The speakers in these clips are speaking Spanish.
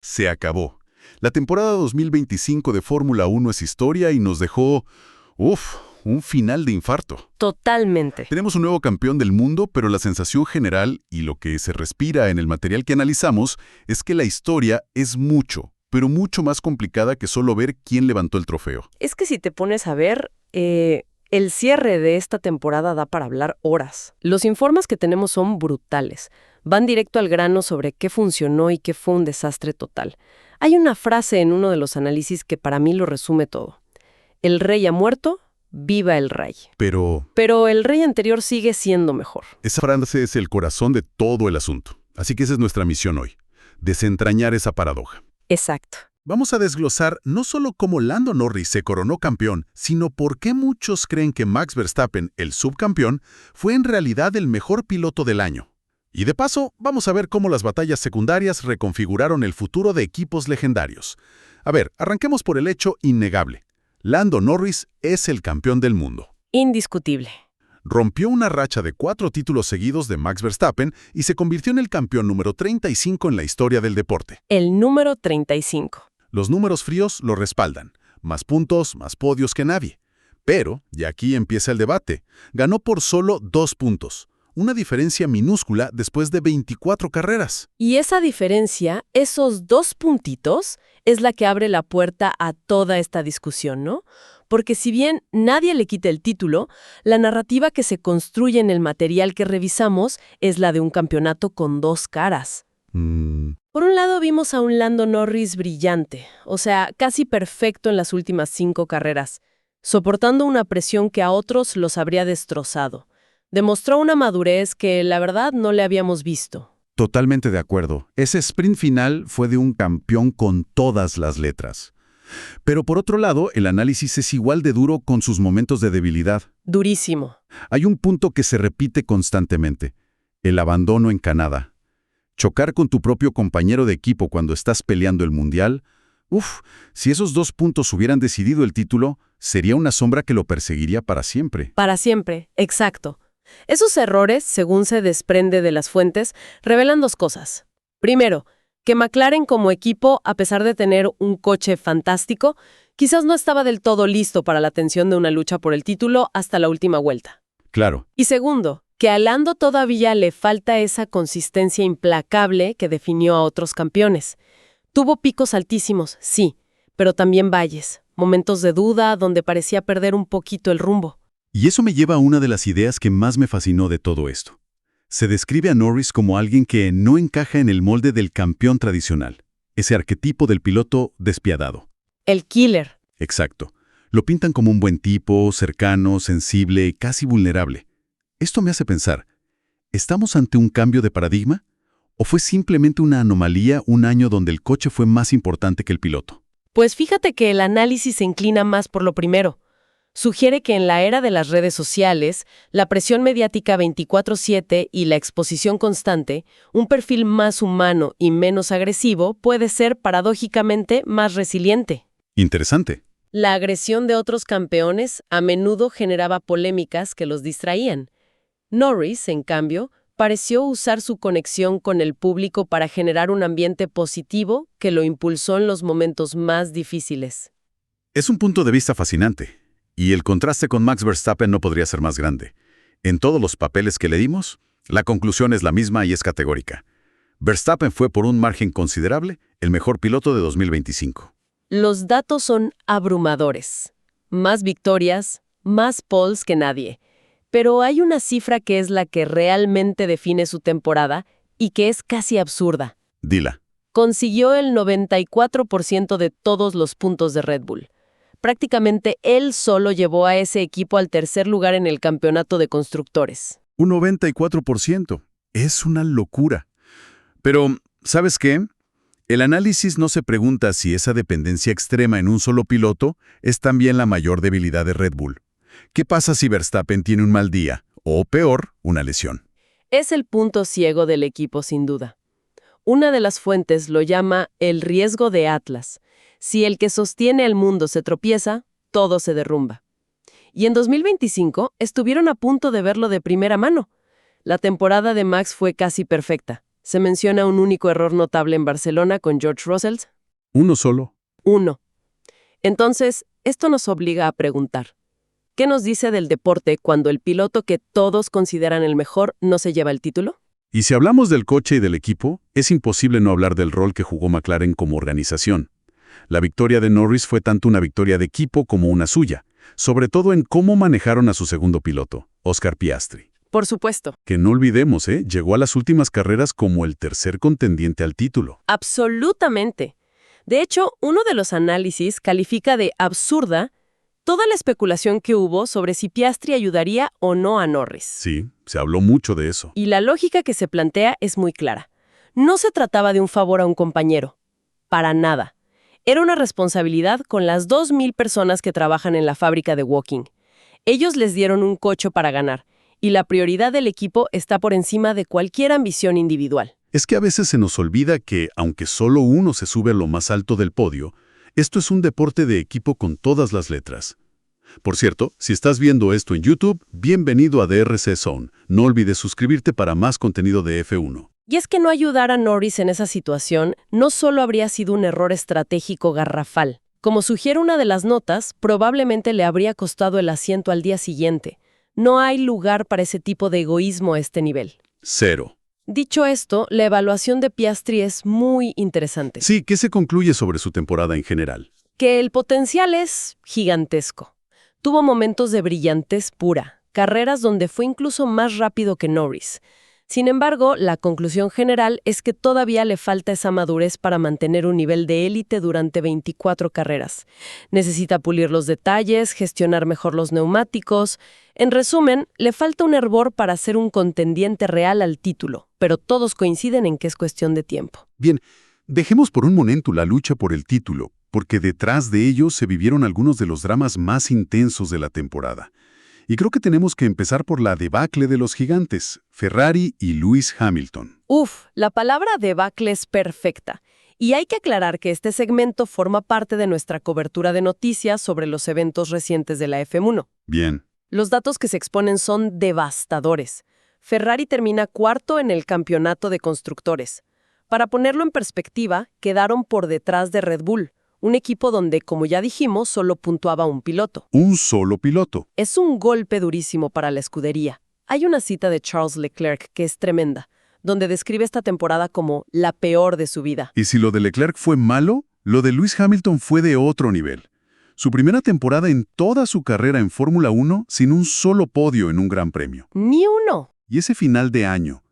Se acabó. La temporada 2025 de Fórmula 1 es historia y nos dejó, un final de infarto. Totalmente. Tenemos un nuevo campeón del mundo, pero la sensación general y lo que se respira en el material que analizamos es que la historia es mucho, pero mucho más complicada que solo ver quién levantó el trofeo. Es que si te pones a ver, el cierre de esta temporada da para hablar horas. Los informes que tenemos son brutales. Van directo al grano sobre qué funcionó y qué fue un desastre total. Hay una frase en uno de los análisis que para mí lo resume todo. El rey ha muerto, viva el rey. Pero el rey anterior sigue siendo mejor. Esa frase es el corazón de todo el asunto. Así que esa es nuestra misión hoy, desentrañar esa paradoja. Exacto. Vamos a desglosar no solo cómo Lando Norris se coronó campeón, sino por qué muchos creen que Max Verstappen, el subcampeón, fue en realidad el mejor piloto del año. Y de paso, vamos a ver cómo las batallas secundarias reconfiguraron el futuro de equipos legendarios. A ver, arranquemos por el hecho innegable. Lando Norris es el campeón del mundo. Indiscutible. Rompió una racha de 4 títulos seguidos de Max Verstappen y se convirtió en el campeón número 35 en la historia del deporte. El número 35. Los números fríos lo respaldan. Más puntos, más podios que nadie. Pero, y aquí empieza el debate, ganó por solo 2 puntos. Una diferencia minúscula después de 24 carreras. Y esa diferencia, esos 2 puntitos, es la que abre la puerta a toda esta discusión, ¿no? Porque si bien nadie le quita el título, la narrativa que se construye en el material que revisamos es la de un campeonato con 2 caras. Por un lado vimos a un Lando Norris brillante, o sea, casi perfecto en las últimas 5 carreras, soportando una presión que a otros los habría destrozado. Demostró una madurez que, la verdad, no le habíamos visto. Totalmente de acuerdo. Ese sprint final fue de un campeón con todas las letras. Pero por otro lado, el análisis es igual de duro con sus momentos de debilidad. Durísimo. Hay un punto que se repite constantemente: el abandono en Canadá. Chocar con tu propio compañero de equipo cuando estás peleando el mundial. Si esos 2 puntos hubieran decidido el título, sería una sombra que lo perseguiría para siempre. Para siempre, exacto. Esos errores, según se desprende de las fuentes, revelan 2 cosas. Primero, que McLaren como equipo, a pesar de tener un coche fantástico, quizás no estaba del todo listo para la tensión de una lucha por el título hasta la última vuelta. Claro. Y segundo, que a Lando todavía le falta esa consistencia implacable que definió a otros campeones. Tuvo picos altísimos, sí, pero también valles, momentos de duda donde parecía perder un poquito el rumbo. Y eso me lleva a una de las ideas que más me fascinó de todo esto. Se describe a Norris como alguien que no encaja en el molde del campeón tradicional, ese arquetipo del piloto despiadado. El killer. Exacto. Lo pintan como un buen tipo, cercano, sensible, casi vulnerable. Esto me hace pensar, ¿estamos ante un cambio de paradigma? ¿O fue simplemente una anomalía un año donde el coche fue más importante que el piloto? Pues fíjate que el análisis se inclina más por lo primero. Sugiere que en la era de las redes sociales, la presión mediática 24/7 y la exposición constante, un perfil más humano y menos agresivo puede ser paradójicamente más resiliente. Interesante. La agresión de otros campeones a menudo generaba polémicas que los distraían. Norris, en cambio, pareció usar su conexión con el público para generar un ambiente positivo que lo impulsó en los momentos más difíciles. Es un punto de vista fascinante. Y el contraste con Max Verstappen no podría ser más grande. En todos los papeles que le dimos, la conclusión es la misma y es categórica. Verstappen fue por un margen considerable el mejor piloto de 2025. Los datos son abrumadores. Más victorias, más poles que nadie. Pero hay una cifra que es la que realmente define su temporada y que es casi absurda. Dila. Consiguió el 94% de todos los puntos de Red Bull. Prácticamente él solo llevó a ese equipo al 3er lugar en el campeonato de constructores. Un 94%. Es una locura. Pero, ¿sabes qué? El análisis no se pregunta si esa dependencia extrema en un solo piloto es también la mayor debilidad de Red Bull. ¿Qué pasa si Verstappen tiene un mal día? O peor, una lesión. Es el punto ciego del equipo, sin duda. Una de las fuentes lo llama el riesgo de Atlas. Si el que sostiene al mundo se tropieza, todo se derrumba. Y en 2025 estuvieron a punto de verlo de primera mano. La temporada de Max fue casi perfecta. ¿Se menciona un único error notable en Barcelona con George Russell? ¿Uno solo? Uno. Entonces, esto nos obliga a preguntar, ¿qué nos dice del deporte cuando el piloto que todos consideran el mejor no se lleva el título? Y si hablamos del coche y del equipo, es imposible no hablar del rol que jugó McLaren como organización. La victoria de Norris fue tanto una victoria de equipo como una suya, sobre todo en cómo manejaron a su segundo piloto, Oscar Piastri. Por supuesto. Que no olvidemos, llegó a las últimas carreras como el tercer contendiente al título. Absolutamente. De hecho, uno de los análisis califica de absurda toda la especulación que hubo sobre si Piastri ayudaría o no a Norris. Sí, se habló mucho de eso. Y la lógica que se plantea es muy clara. No se trataba de un favor a un compañero. Para nada. Era una responsabilidad con las 2,000 personas que trabajan en la fábrica de Woking. Ellos les dieron un coche para ganar, y la prioridad del equipo está por encima de cualquier ambición individual. Es que a veces se nos olvida que, aunque solo uno se sube a lo más alto del podio, esto es un deporte de equipo con todas las letras. Por cierto, si estás viendo esto en YouTube, bienvenido a DRC Zone. No olvides suscribirte para más contenido de F1. Y es que no ayudar a Norris en esa situación no solo habría sido un error estratégico garrafal. Como sugiere una de las notas, probablemente le habría costado el asiento al día siguiente. No hay lugar para ese tipo de egoísmo a este nivel. Cero. Dicho esto, la evaluación de Piastri es muy interesante. Sí, ¿qué se concluye sobre su temporada en general? Que el potencial es gigantesco. Tuvo momentos de brillantez pura, carreras donde fue incluso más rápido que Norris. Sin embargo, la conclusión general es que todavía le falta esa madurez para mantener un nivel de élite durante 24 carreras. Necesita pulir los detalles, gestionar mejor los neumáticos. En resumen, le falta un hervor para ser un contendiente real al título, pero todos coinciden en que es cuestión de tiempo. Bien, dejemos por un momento la lucha por el título, porque detrás de ello se vivieron algunos de los dramas más intensos de la temporada. Y creo que tenemos que empezar por la debacle de los gigantes, Ferrari y Lewis Hamilton. La palabra debacle es perfecta. Y hay que aclarar que este segmento forma parte de nuestra cobertura de noticias sobre los eventos recientes de la F1. Bien. Los datos que se exponen son devastadores. Ferrari termina cuarto en el campeonato de constructores. Para ponerlo en perspectiva, quedaron por detrás de Red Bull, un equipo donde, como ya dijimos, solo puntuaba un piloto. Un solo piloto. Es un golpe durísimo para la escudería. Hay una cita de Charles Leclerc que es tremenda, donde describe esta temporada como la peor de su vida. Y si lo de Leclerc fue malo, lo de Lewis Hamilton fue de otro nivel. Su primera temporada en toda su carrera en Fórmula 1 sin un solo podio en un gran premio. ¡Ni uno! Y ese final de año,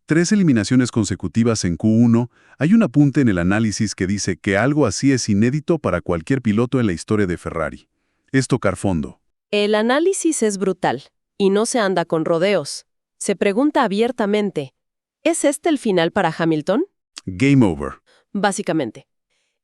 3 eliminaciones consecutivas en Q1, hay un apunte en el análisis que dice que algo así es inédito para cualquier piloto en la historia de Ferrari. Es tocar fondo. El análisis es brutal, y no se anda con rodeos. Se pregunta abiertamente, ¿es este el final para Hamilton? Game over. Básicamente.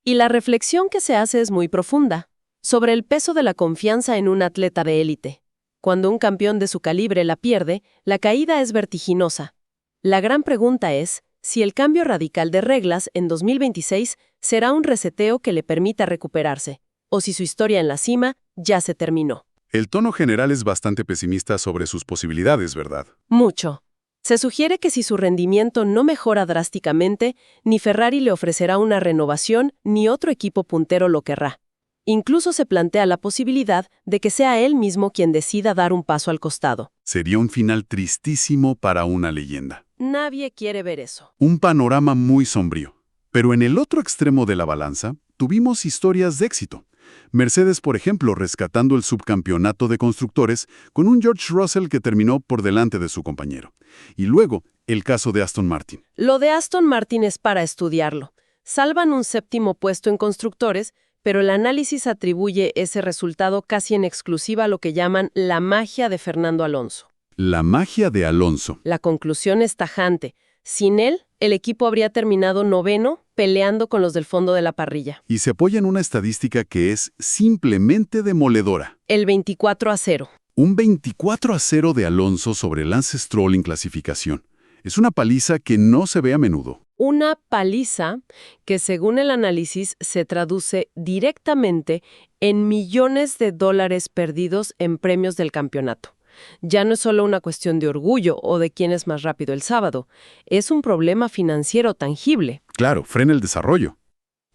Y la reflexión que se hace es muy profunda, sobre el peso de la confianza en un atleta de élite. Cuando un campeón de su calibre la pierde, la caída es vertiginosa. La gran pregunta es si el cambio radical de reglas en 2026 será un reseteo que le permita recuperarse, o si su historia en la cima ya se terminó. El tono general es bastante pesimista sobre sus posibilidades, ¿verdad? Mucho. Se sugiere que si su rendimiento no mejora drásticamente, ni Ferrari le ofrecerá una renovación, ni otro equipo puntero lo querrá. Incluso se plantea la posibilidad de que sea él mismo quien decida dar un paso al costado. Sería un final tristísimo para una leyenda. Nadie quiere ver eso. Un panorama muy sombrío. Pero en el otro extremo de la balanza, tuvimos historias de éxito. Mercedes, por ejemplo, rescatando el subcampeonato de constructores con un George Russell que terminó por delante de su compañero. Y luego, el caso de Aston Martin. Lo de Aston Martin es para estudiarlo. Salvan un 7º puesto en constructores, pero el análisis atribuye ese resultado casi en exclusiva a lo que llaman la magia de Fernando Alonso. La magia de Alonso. La conclusión es tajante. Sin él, el equipo habría terminado 9º, peleando con los del fondo de la parrilla. Y se apoya en una estadística que es simplemente demoledora. El 24-0. Un 24-0 de Alonso sobre Lance Stroll en clasificación. Es una paliza que no se ve a menudo. Una paliza que, según el análisis, se traduce directamente en millones de dólares perdidos en premios del campeonato. Ya no es solo una cuestión de orgullo o de quién es más rápido el sábado, es un problema financiero tangible. Claro, frena el desarrollo.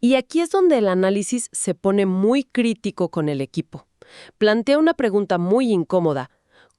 Y aquí es donde el análisis se pone muy crítico con el equipo. Plantea una pregunta muy incómoda.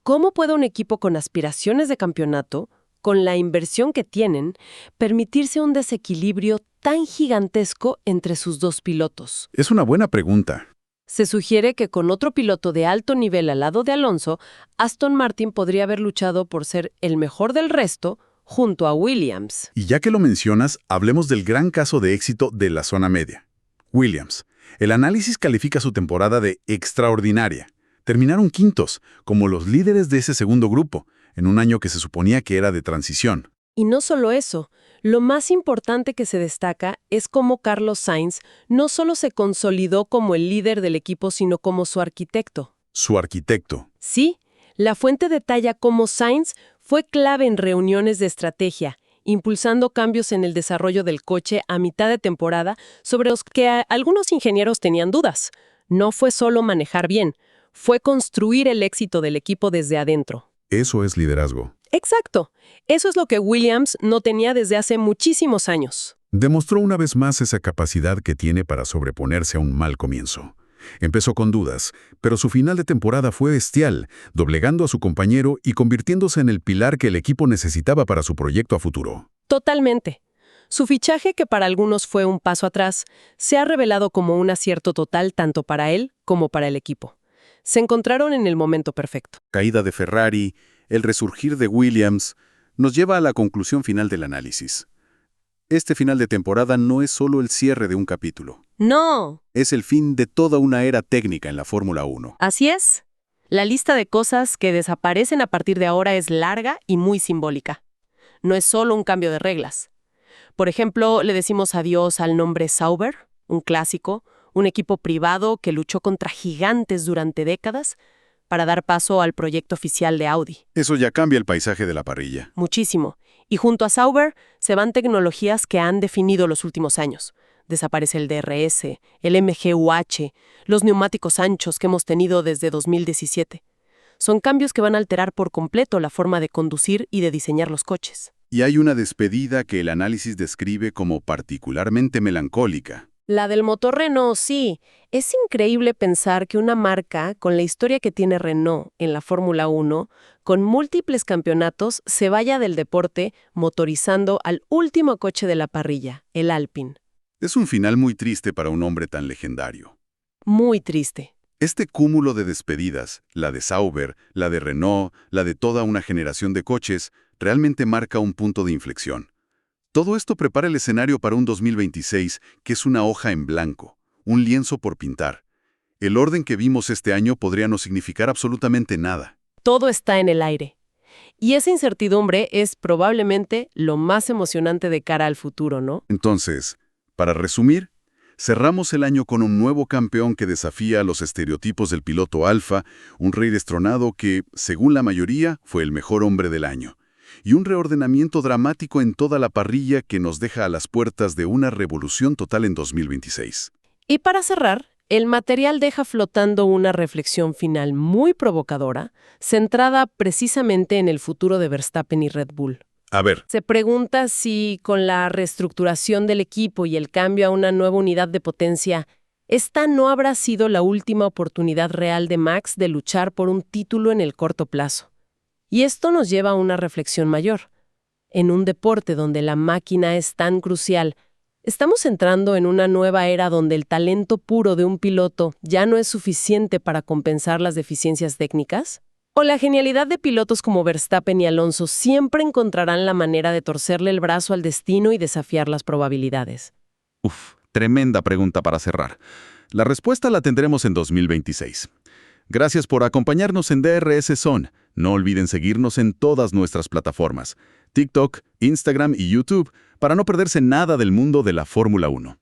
¿Cómo puede un equipo con aspiraciones de campeonato, con la inversión que tienen, permitirse un desequilibrio tan gigantesco entre sus dos pilotos? Es una buena pregunta. Se sugiere que con otro piloto de alto nivel al lado de Alonso, Aston Martin podría haber luchado por ser el mejor del resto junto a Williams. Y ya que lo mencionas, hablemos del gran caso de éxito de la zona media. Williams. El análisis califica su temporada de extraordinaria. Terminaron quintos, como los líderes de ese segundo grupo, en un año que se suponía que era de transición. Y no solo eso, lo más importante que se destaca es cómo Carlos Sainz no solo se consolidó como el líder del equipo, sino como su arquitecto. Su arquitecto. Sí, la fuente detalla cómo Sainz fue clave en reuniones de estrategia, impulsando cambios en el desarrollo del coche a mitad de temporada sobre los que algunos ingenieros tenían dudas. No fue solo manejar bien, fue construir el éxito del equipo desde adentro. Eso es liderazgo. Exacto. Eso es lo que Williams no tenía desde hace muchísimos años. Demostró una vez más esa capacidad que tiene para sobreponerse a un mal comienzo. Empezó con dudas, pero su final de temporada fue bestial, doblegando a su compañero y convirtiéndose en el pilar que el equipo necesitaba para su proyecto a futuro. Totalmente. Su fichaje, que para algunos fue un paso atrás, se ha revelado como un acierto total tanto para él como para el equipo. Se encontraron en el momento perfecto. Caída de Ferrari, el resurgir de Williams, nos lleva a la conclusión final del análisis. Este final de temporada no es solo el cierre de un capítulo. ¡No! Es el fin de toda una era técnica en la Fórmula 1. Así es. La lista de cosas que desaparecen a partir de ahora es larga y muy simbólica. No es solo un cambio de reglas. Por ejemplo, le decimos adiós al nombre Sauber, un clásico, un equipo privado que luchó contra gigantes durante décadas para dar paso al proyecto oficial de Audi. Eso ya cambia el paisaje de la parrilla. Muchísimo. Y junto a Sauber se van tecnologías que han definido los últimos años. Desaparece el DRS, el MGUH, los neumáticos anchos que hemos tenido desde 2017. Son cambios que van a alterar por completo la forma de conducir y de diseñar los coches. Y hay una despedida que el análisis describe como particularmente melancólica. La del motor Renault, sí. Es increíble pensar que una marca con la historia que tiene Renault en la Fórmula 1, con múltiples campeonatos, se vaya del deporte motorizando al último coche de la parrilla, el Alpine. Es un final muy triste para un hombre tan legendario. Muy triste. Este cúmulo de despedidas, la de Sauber, la de Renault, la de toda una generación de coches, realmente marca un punto de inflexión. Todo esto prepara el escenario para un 2026 que es una hoja en blanco, un lienzo por pintar. El orden que vimos este año podría no significar absolutamente nada. Todo está en el aire. Y esa incertidumbre es probablemente lo más emocionante de cara al futuro, ¿no? Entonces, para resumir, cerramos el año con un nuevo campeón que desafía a los estereotipos del piloto alfa, un rey destronado que, según la mayoría, fue el mejor hombre del año. Y un reordenamiento dramático en toda la parrilla que nos deja a las puertas de una revolución total en 2026. Y para cerrar, el material deja flotando una reflexión final muy provocadora, centrada precisamente en el futuro de Verstappen y Red Bull. A ver, Se pregunta si con la reestructuración del equipo y el cambio a una nueva unidad de potencia, esta no habrá sido la última oportunidad real de Max de luchar por un título en el corto plazo. Y esto nos lleva a una reflexión mayor. En un deporte donde la máquina es tan crucial, ¿estamos entrando en una nueva era donde el talento puro de un piloto ya no es suficiente para compensar las deficiencias técnicas? ¿O la genialidad de pilotos como Verstappen y Alonso siempre encontrarán la manera de torcerle el brazo al destino y desafiar las probabilidades? Tremenda pregunta para cerrar. La respuesta la tendremos en 2026. Gracias por acompañarnos en DRS Zone. No olviden seguirnos en todas nuestras plataformas, TikTok, Instagram y YouTube, para no perderse nada del mundo de la Fórmula 1.